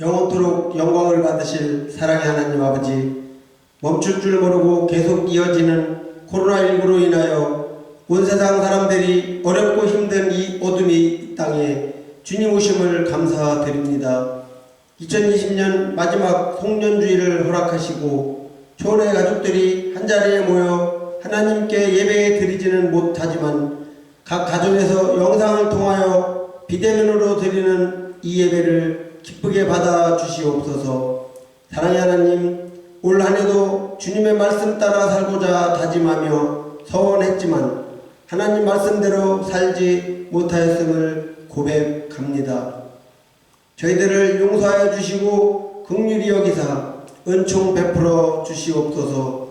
영원토록 영광을 받으실 사랑의 하나님 아버지, 멈출 줄 모르고 계속 이어지는 코로나19로 인하여 온 세상 사람들이 어렵고 힘든 이 어둠의 땅에 주님 오심을 감사드립니다. 2020년 마지막 송년주일을 허락하시고 초원의 가족들이 한자리에 모여 하나님께 예배 드리지는 못하지만 각 가정에서 영상을 통하여 비대면으로 드리는 이 예배를 기쁘게 받아 주시옵소서. 사랑의 하나님, 올 한해도 주님의 말씀 따라 살고자 다짐하며 서원했지만 하나님 말씀대로 살지 못하였음을 고백합니다. 저희들을 용서하여 주시고 긍휼히 여기사 은총 베풀어 주시옵소서.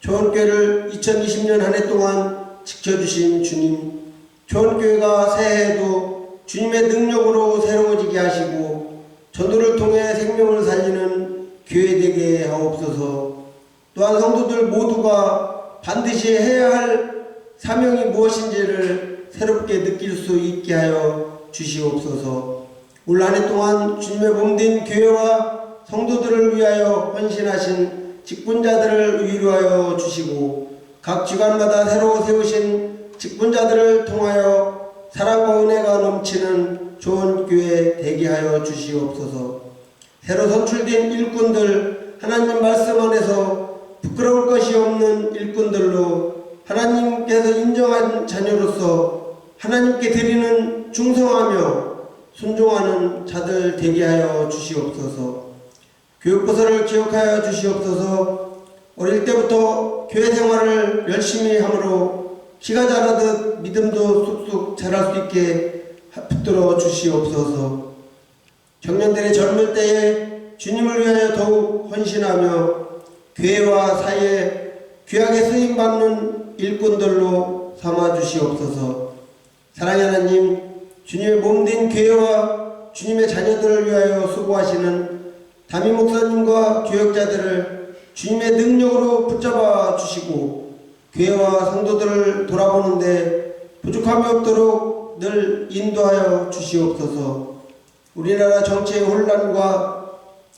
초원교회를 2020년 한 해 동안 지켜주신 주님, 초원교회가 새해에도 주님의 능력으로 새로워지게 하시고 전도를 통해 생명을 살리는 교회 되게 하옵소서. 또한 성도들 모두가 반드시 해야 할 사명이 무엇인지를 새롭게 느낄 수 있게 하여 주시옵소서. 올 한 해 동안 주님의 몸된 교회와 성도들을 위하여 헌신하신 직분자들을 위로하여 주시고 각 기관마다 새로 세우신 직분자들을 통하여 사랑과 은혜가 넘치는 좋은 교회 되게 하여 주시옵소서. 새로 선출된 일꾼들, 하나님 말씀 안에서 부끄러울 것이 없는 일꾼들로 하나님께서 인정한 자녀로서 하나님께 드리는 충성하며 순종하는 자들 되게 하여 주시옵소서. 교육부서를 기억하여 주시옵소서. 어릴 때부터 교회 생활을 열심히 함으로 키가 자라듯 믿음도 쑥쑥 자랄 수 있게 붙들어 주시옵소서. 청년들의 젊을 때에 주님을 위하여 더욱 헌신하며 교회와 사회에 귀하게 쓰임받는 일꾼들로 삼아 주시옵소서. 사랑의 하나님, 주님의 몸된 교회와 주님의 자녀들을 위하여 수고하시는 담임 목사님과 교역자들을 주님의 능력으로 붙잡아 주시고 교회와 성도들을 돌아보는데 부족함이 없도록 늘 인도하여 주시옵소서. 우리나라 정치의 혼란과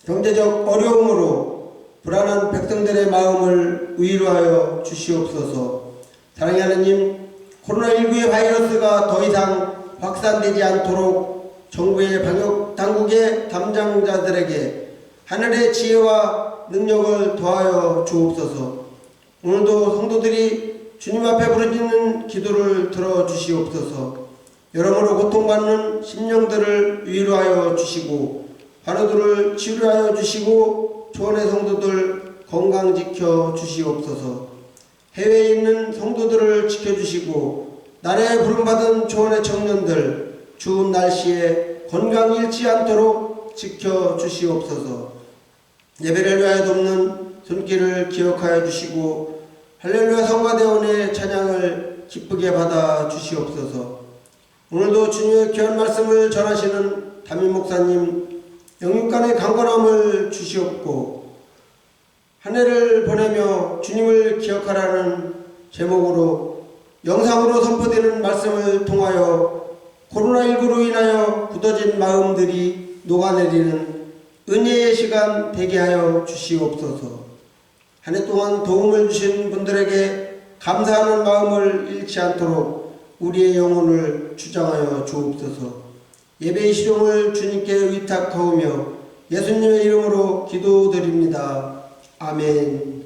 경제적 어려움으로 불안한 백성들의 마음을 위로하여 주시옵소서. 사랑의 하나님, 코로나19의 바이러스가 더 이상 확산되지 않도록 정부의 방역 당국의 담당자들에게 하늘의 지혜와 능력을 더하여 주옵소서. 오늘도 성도들이 주님 앞에 부르짖는 기도를 들어주시옵소서. 여러모로 고통받는 심령들을 위로하여 주시고 환우들을 치료하여 주시고 초원의 성도들 건강 지켜 주시옵소서. 해외에 있는 성도들을 지켜주시고 나라에 부름받은 초원의 청년들 추운 날씨에 건강 잃지 않도록 지켜주시옵소서. 예배를 위하여 돕는 손길을 기억하여 주시고 할렐루야 성가대원의 찬양을 기쁘게 받아 주시옵소서. 오늘도 주님의 귀한 말씀을 전하시는 담임 목사님 영육간의 강건함을 주시옵고 한 해를 보내며 주님을 기억하라는 제목으로 영상으로 선포되는 말씀을 통하여 코로나19로 인하여 굳어진 마음들이 녹아내리는 은혜의 시간 되게 하여 주시옵소서. 한 해 동안 도움을 주신 분들에게 감사하는 마음을 잃지 않도록 우리의 영혼을 주장하여 주옵소서. 예배의 시종을 주님께 위탁하오며 예수님의 이름으로 기도드립니다. 아멘.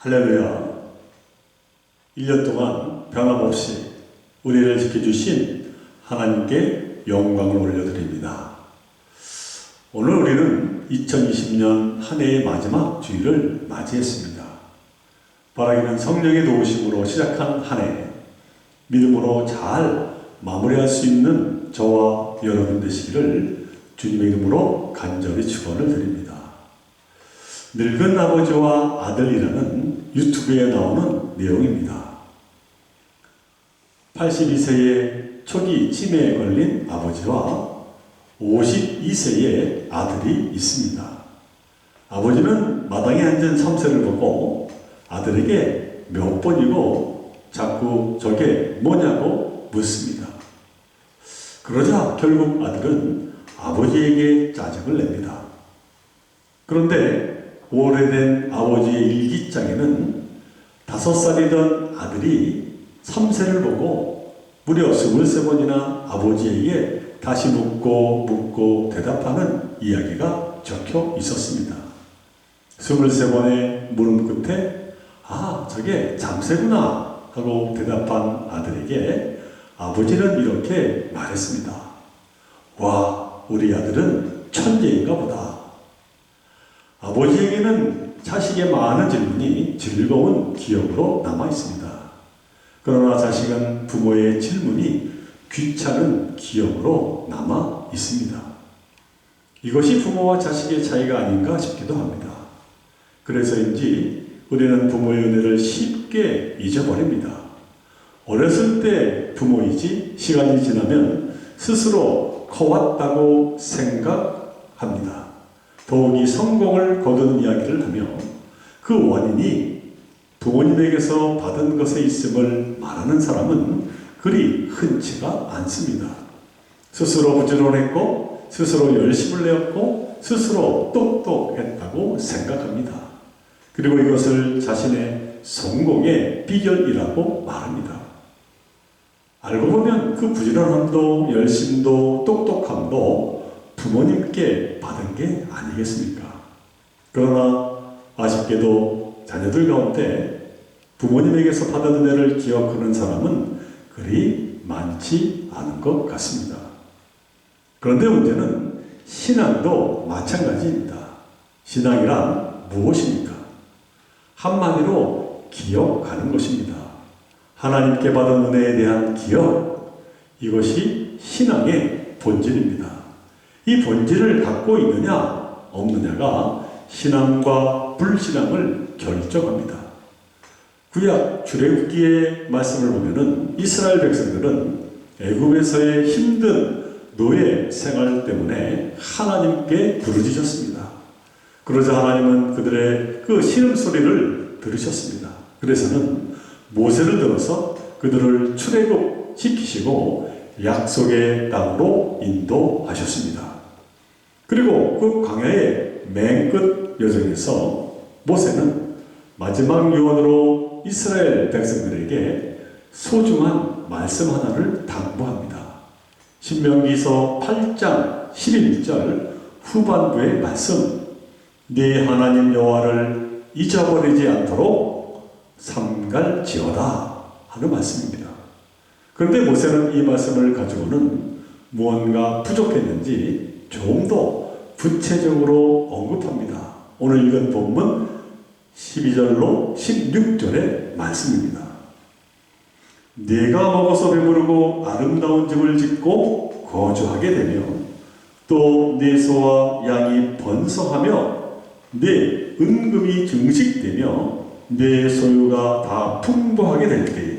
할렐루야. 1년 동안 변함없이 우리를 지켜주신 하나님께 영광을 올려드립니다. 오늘 우리는 2020년 한 해의 마지막 주일을 맞이했습니다. 바라기는 성령의 도우심으로 시작한 한 해, 믿음으로 잘 마무리할 수 있는 저와 여러분 되시기를 주님의 이름으로 간절히 축원을 드립니다. 늙은 아버지와 아들이라는 유튜브에 나오는 내용입니다. 82세의 초기 치매에 걸린 아버지와 52세의 아들이 있습니다. 아버지는 마당에 앉은 섬세를 보고 아들에게 몇 번이고 자꾸 저게 뭐냐고 묻습니다. 그러자 결국 아들은 아버지에게 짜증을 냅니다. 그런데 오래된 아버지의 일기장에는 5살이던 아들이 섬세를 보고 무려 23번이나 아버지에게 다시 묻고 대답하는 이야기가 적혀 있었습니다. 23번의 물음 끝에 저게 잠새구나 하고 대답한 아들에게 아버지는 이렇게 말했습니다. 와, 우리 아들은 천재인가 보다. 아버지에게는 자식의 많은 질문이 즐거운 기억으로 남아 있습니다. 그러나 자식은 부모의 질문이 귀찮은 기억으로 남아 있습니다. 이것이 부모와 자식의 차이가 아닌가 싶기도 합니다. 그래서인지 우리는 부모의 은혜를 쉽게 잊어버립니다. 어렸을 때 부모이지 시간이 지나면 스스로 커왔다고 생각합니다. 더욱이 성공을 거두는 이야기를 하며 그 원인이 부모님에게서 받은 것에 있음을 말하는 사람은 그리 흔치가 않습니다. 스스로 부지런했고 스스로 열심을 내었고 스스로 똑똑했다고 생각합니다. 그리고 이것을 자신의 성공의 비결이라고 말합니다. 알고 보면 그 부지런함도 열심도 똑똑함도 부모님께 받은 게 아니겠습니까? 그러나 아쉽게도 자녀들 가운데 부모님에게서 받은 은혜를 기억하는 사람은 그리 많지 않은 것 같습니다. 그런데 문제는 신앙도 마찬가지입니다. 신앙이란 무엇입니까? 한마디로 기억하는 것입니다. 하나님께 받은 은혜에 대한 기억, 이것이 신앙의 본질입니다. 이 본질을 갖고 있느냐 없느냐가 신앙과 불신앙을 결정합니다. 구약 출애굽기의 말씀을 보면은 이스라엘 백성들은 애굽에서의 힘든 노예 생활 때문에 하나님께 부르짖었습니다. 그러자 하나님은 그들의 그 신음소리를 들으셨습니다. 그래서는 모세를 들어서 그들을 출애굽시키시고 약속의 땅으로 인도하셨습니다. 그리고 그 광야의 맨 끝 여정에서 모세는 마지막 유언으로 이스라엘 백성들에게 소중한 말씀 하나를 당부합니다. 신명기서 8장 11절 후반부의 말씀, 네 하나님 여호와를 잊어버리지 않도록 삼갈지어다 하는 말씀입니다. 그런데 모세는 이 말씀을 가지고는 무언가 부족했는지 좀 더 구체적으로 언급합니다. 오늘 읽은 본문 12절로 16절의 말씀입니다. 네가 먹어서 배부르고 아름다운 집을 짓고 거주하게 되며 또 네 소와 양이 번성하며 네 은금이 증식되며 내 소유가 다 풍부하게 될 때에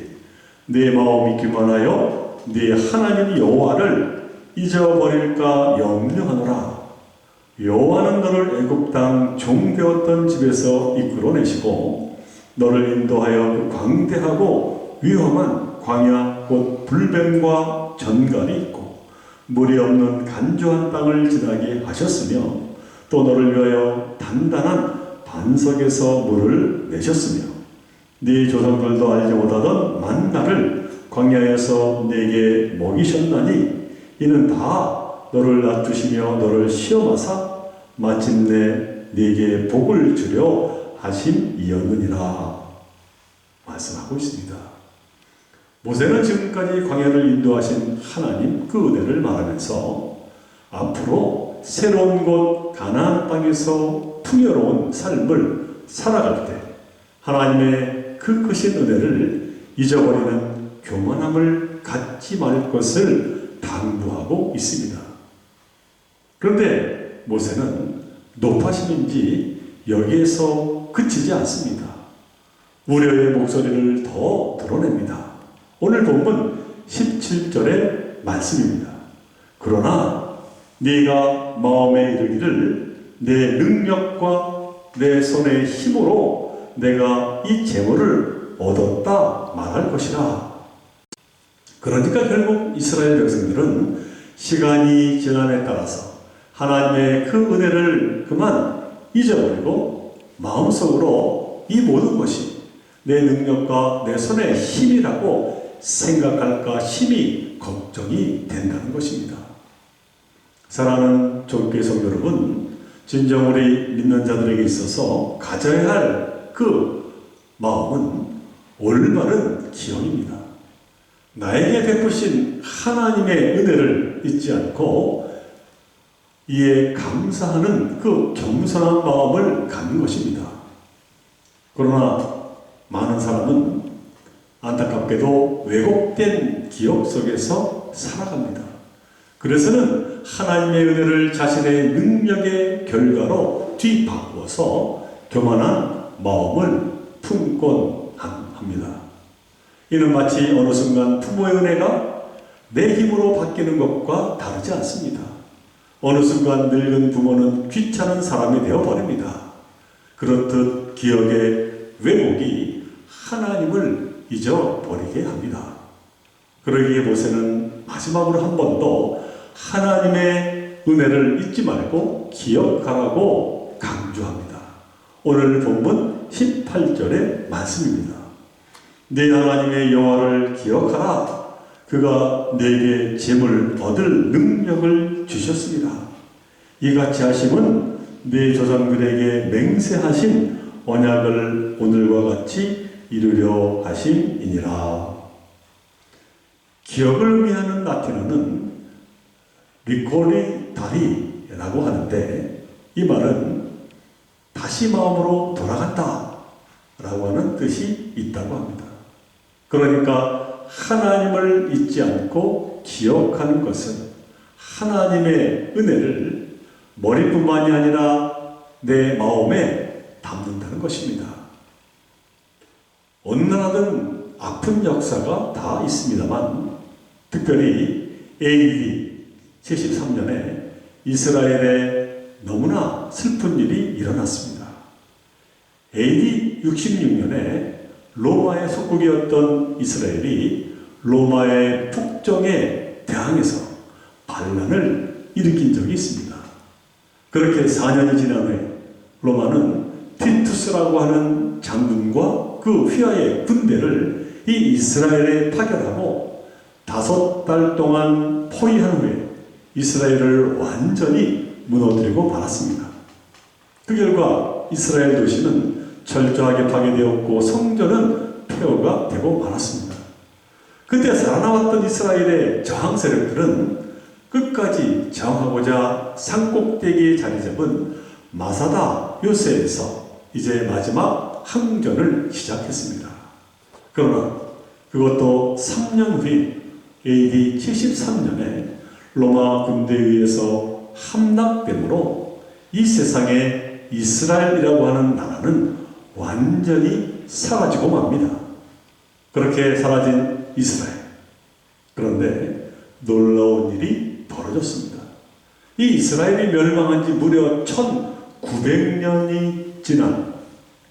내 마음이 기만하여 네 하나님 여호와를 잊어버릴까 염려하노라. 여호와는 너를 애굽 땅 종되었던 집에서 이끌어내시고 너를 인도하여 그 광대하고 위험한 광야 곧 불뱀과 전갈이 있고 물이 없는 간조한 땅을 지나게 하셨으며 또 너를 위하여 단단한 반석에서 물을 내셨으며 네 조상들도 알지 못하던 만나를 광야에서 내게 먹이셨나니 이는 다 너를 낮추시며 너를 시험하사 마침내 네게 복을 주려 하심이었느니라 말씀하고 있습니다. 모세는 지금까지 광야를 인도하신 하나님 그 은혜를 말하면서 앞으로 새로운 곳 가나안 땅에서 풍요로운 삶을 살아갈 때 하나님의 그 크신 은혜를 잊어버리는 교만함을 갖지 말 것을 당부하고 있습니다. 그런데 모세는 높아심인지 여기에서 그치지 않습니다. 우려의 목소리를 더 드러냅니다. 오늘 본문 17절의 말씀입니다. 그러나 네가 마음에 이르기를 내 능력과 내 손의 힘으로 내가 이 재물을 얻었다 말할 것이라. 그러니까 결국 이스라엘 백성들은 시간이 지남에 따라서 하나님의 그 은혜를 그만 잊어버리고 마음속으로 이 모든 것이 내 능력과 내 손의 힘이라고 생각할까 심히 걱정이 된다는 것입니다. 사랑하는 종교의 성도 여러분, 진정 우리 믿는 자들에게 있어서 가져야 할 그 마음은 올바른 기억입니다. 나에게 베푸신 하나님의 은혜를 잊지 않고 이에 감사하는 그 겸손한 마음을 갖는 것입니다. 그러나 많은 사람은 안타깝게도 왜곡된 기억 속에서 살아갑니다. 그래서는 하나님의 은혜를 자신의 능력의 결과로 뒤바꾸어서 교만한 마음을 품곤 합니다. 이는 마치 어느 순간 부모의 은혜가 내 힘으로 바뀌는 것과 다르지 않습니다. 어느 순간 늙은 부모는 귀찮은 사람이 되어버립니다. 그렇듯 기억의 왜곡이 하나님을 잊어버리게 합니다. 그러기에 모세는 마지막으로 한 번 더 하나님의 은혜를 잊지 말고 기억하라고 강조합니다. 오늘 본문 18절의 말씀입니다. 네 하나님의 여호와를 기억하라. 그가 내게 재물 얻을 능력을 주셨습니다. 이같이 하심은 네 조상들에게 맹세하신 언약을 오늘과 같이 이루려 하심이니라. 기억을 의미하는 라틴어는 리코리다리라고 하는데 이 말은 다시 마음으로 돌아간다 라고 하는 뜻이 있다고 합니다. 그러니까 하나님을 잊지 않고 기억하는 것은 하나님의 은혜를 머리뿐만이 아니라 내 마음에 담는다는 것입니다. 어느 나라든 아픈 역사가 다 있습니다만 특별히 AD 73년에 이스라엘에 너무나 슬픈 일이 일어났습니다. AD 66년에 로마의 속국이었던 이스라엘이 로마의 북정에 대항해서 반란을 일으킨 적이 있습니다. 그렇게 4년이 지난 후에 로마는 티투스라고 하는 장군과 그 휘하의 군대를 이 이스라엘에 파견하고 5달 동안 포위한 후에 이스라엘을 완전히 무너뜨리고 말았습니다. 그 결과 이스라엘 도시는 철저하게 파괴되었고 성전은 폐허가 되고 말았습니다. 그때 살아남았던 이스라엘의 저항 세력들은 끝까지 저항하고자 산꼭대기에 자리 잡은 마사다 요새에서 이제 마지막 항전을 시작했습니다. 그러나 그것도 3년 후인 AD 73년에 로마 군대에 의해서 함락됨으로 이 세상에 이스라엘이라고 하는 나라는 완전히 사라지고 맙니다. 그렇게 사라진 이스라엘. 그런데 놀라운 일이 벌어졌습니다. 이 이스라엘이 멸망한 지 무려 1900년이 지난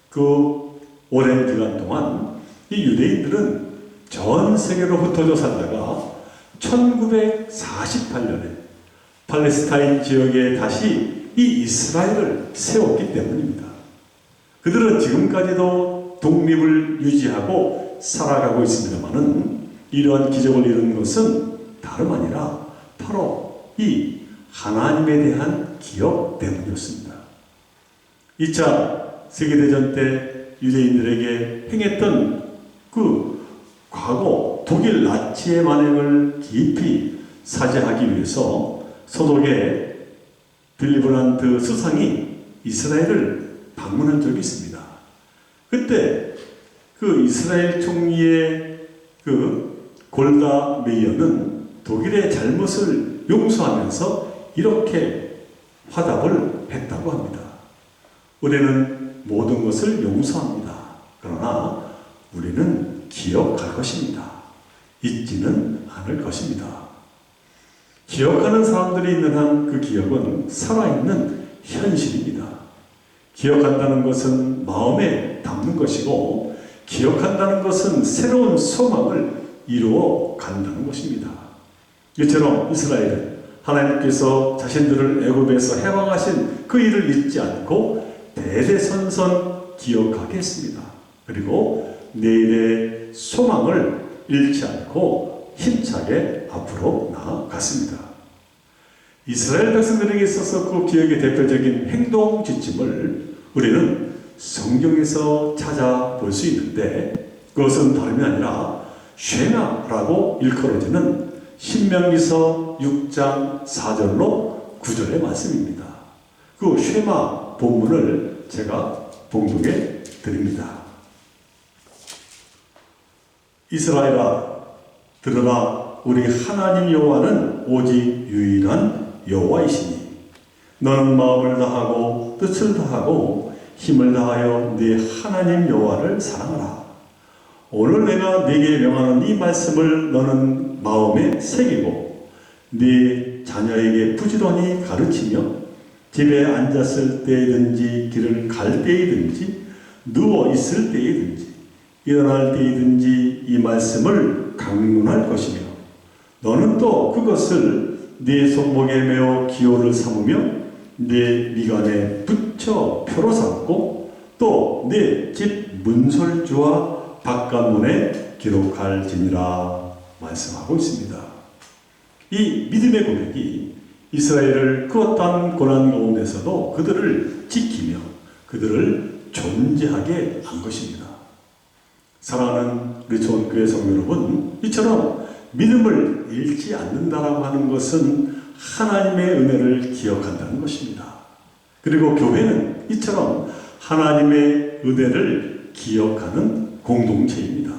그 오랜 기간 동안 이 유대인들은 전 세계로 흩어져 살다가 1948년에 팔레스타인 지역에 다시 이 이스라엘을 세웠기 때문입니다. 그들은 지금까지도 독립을 유지하고 살아가고 있습니다만은 이러한 기적을 이룬 것은 다름 아니라 바로 이 하나님에 대한 기억 때문이었습니다. 2차 세계대전 때 유대인들에게 행했던 그 과거 독일 나치의 만행을 깊이 사죄하기 위해서 서독의 빌리브란트 수상이 이스라엘을 방문한 적이 있습니다. 그때 그 이스라엘 총리의 그 골다 메이어는 독일의 잘못을 용서하면서 이렇게 화답을 했다고 합니다. 우리는 모든 것을 용서합니다. 그러나 우리는 기억할 것입니다. 잊지는 않을 것입니다. 기억하는 사람들이 있는 한 그 기억은 살아있는 현실입니다. 기억한다는 것은 마음에 담는 것이고, 기억한다는 것은 새로운 소망을 이루어 간다는 것입니다. 이처럼 이스라엘은 하나님께서 자신들을 애굽에서 해방하신 그 일을 잊지 않고 대대선선 기억하게 했습니다. 그리고 내일의 소망을 잃지 않고 힘차게 앞으로 나아갔습니다. 이스라엘 백성들에게 있어서 그 기억의 대표적인 행동 지침을 우리는 성경에서 찾아볼 수 있는데, 그것은 다름이 아니라 쉐마라고 일컬어지는 신명기서 6장 4절로 9절의 말씀입니다. 그 쉐마 본문을 제가 봉독해 드립니다. 이스라엘아, 들으라. 우리 하나님 여호와는 오직 유일한 여호와이시니 너는 마음을 다하고 뜻을 다하고 힘을 다하여 네 하나님 여호와를 사랑하라. 오늘 내가 네게 명하는 이 말씀을 너는 마음에 새기고 네 자녀에게 부지런히 가르치며 집에 앉았을 때이든지 길을 갈 때이든지 누워 있을 때이든지 일어날 때이든지 이 말씀을 강론할 것이며 너는 또 그것을 네 손목에 메어 기호를 삼으며 네 미간에 붙여 표로 삼고 또 네 집 문설주와 바깥문에 기록할지니라 말씀하고 있습니다. 이 믿음의 고백이 이스라엘을 그 어떠한 고난 가운데서도 그들을 지키며 그들을 존재하게 한 것입니다. 사랑하는 우리 좋은교회 성도 여러분, 이처럼 믿음을 잃지 않는다라고 하는 것은 하나님의 은혜를 기억한다는 것입니다. 그리고 교회는 이처럼 하나님의 은혜를 기억하는 공동체입니다.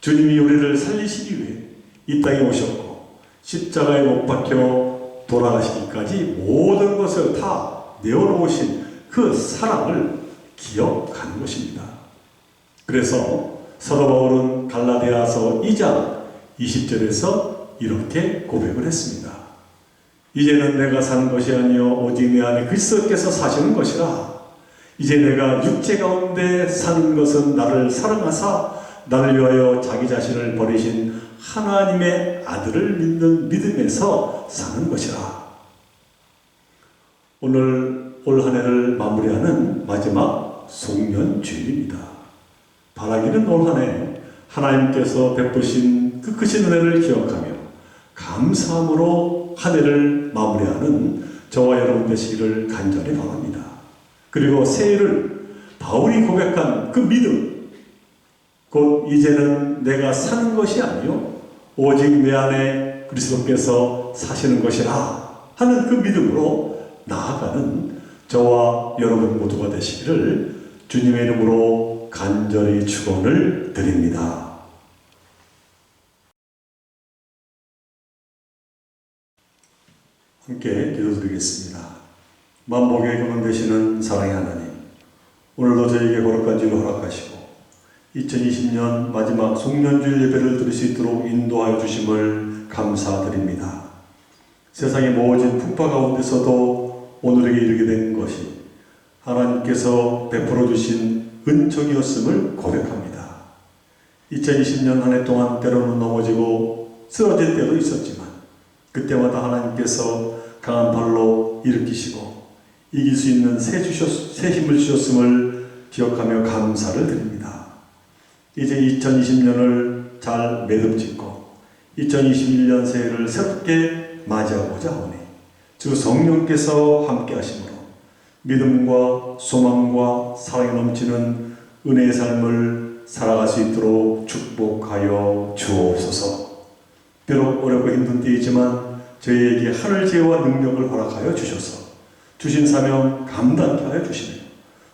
주님이 우리를 살리시기 위해 이 땅에 오셨고 십자가에 못 박혀 돌아가시기까지 모든 것을 다 내어놓으신 그 사랑을 기억하는 것입니다. 그래서 사도 바울은 갈라디아서 2장 20절에서 이렇게 고백을 했습니다. 이제는 내가 사는 것이 아니요 오직 내 안에 그리스도께서 사시는 것이라. 이제 내가 육체 가운데 사는 것은 나를 사랑하사 나를 위하여 자기 자신을 버리신 하나님의 아들을 믿는 믿음에서 사는 것이라. 오늘 올 한 해를 마무리하는 마지막 송년주일입니다. 바라기는 올 한 해 하나님께서 베푸신 그 크신 은혜를 기억하며 감사함으로 한 해를 마무리하는 저와 여러분 되시기를 간절히 바랍니다. 그리고 새해를 바울이 고백한 그 믿음, 곧 이제는 내가 사는 것이 아니요 오직 내 안에 그리스도께서 사시는 것이라 하는 그 믿음으로 나아가는 저와 여러분 모두가 되시기를 주님의 이름으로 간절히 축원을 드립니다. 함께 기도드리겠습니다. 만복의 근원 되시는 사랑의 하나님, 오늘도 저에게 거룩한 주를 허락하시고 2020년 마지막 송년주일 예배를 드릴 수 있도록 인도하여 주심을 감사드립니다. 세상의 모진 풍파 가운데서도 오늘에게 이르게 된 것이 하나님께서 베풀어 주신 은총이었음을 고백합니다. 2020년 한 해 동안 때로는 넘어지고 쓰러질 때도 있었지만 그때마다 하나님께서 강한 발로 일으키시고 이길 수 있는 새 힘을 주셨음을 기억하며 감사를 드립니다. 이제 2020년을 잘 매듭짓고 2021년 새해를 새롭게 맞이하고자 하오니 주 성령께서 함께 하심으로 믿음과 소망과 사랑이 넘치는 은혜의 삶을 살아갈 수 있도록 축복하여 주옵소서. 비록 어렵고 힘든 때이지만 저희에게 하늘 지혜와 능력을 허락하여 주셔서 주신 사명 감당케 하여 주시며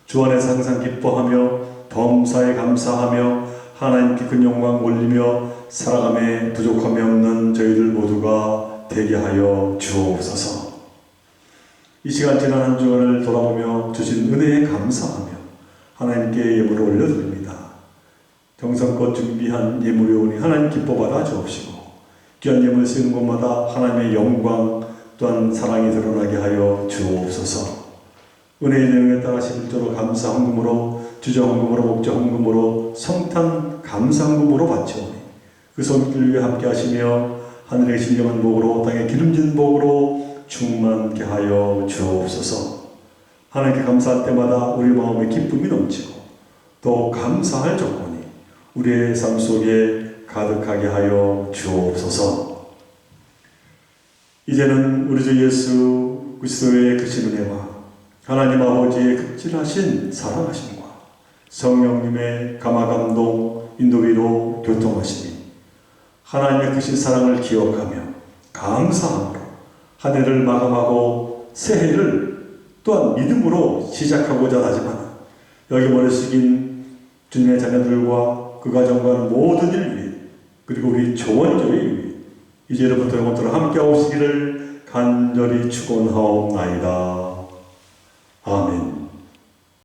주 안에서 항상 기뻐하며 범사에 감사하며 하나님께 큰 영광 올리며 살아감에 부족함이 없는 저희들 모두가 되게 하여 주옵소서. 이 시간 지난 한 주간을 돌아보며 주신 은혜에 감사하며 하나님께 예물을 올려드립니다. 정성껏 준비한 예물이 오니 하나님 기뻐 받아 주옵시고 귀한 예물 쓰는 곳마다 하나님의 영광 또한 사랑이 드러나게 하여 주옵소서. 은혜의 내용에 따라 11조로 감사 헌금으로 주저 헌금으로 목적 헌금으로 성탄 감사 헌금으로 바치오니 그 손길 위에 함께 하시며 하늘의 신령한 복으로 땅의 기름진 복으로 충만케 하여 주옵소서. 하나님께 감사할 때마다 우리 마음에 기쁨이 넘치고 또 감사할 조건이 우리의 삶 속에 가득하게 하여 주옵소서. 이제는 우리 주 예수 그리스도의 크신 은혜와 하나님 아버지의 극진하신 사랑하심과 성령님의 감화감동 인도위로 교통하시니 하나님의 크신 사랑을 기억하며 감사함으로 한 해를 마감하고 새해를 또한 믿음으로 시작하고자 하지만 여기 머리 숙인 주님의 자녀들과 그 가정과 모든 일 위해 그리고 우리 조원교회 위해 이제로부터 영원토록 함께 오시기를 간절히 축원하옵나이다. 아멘.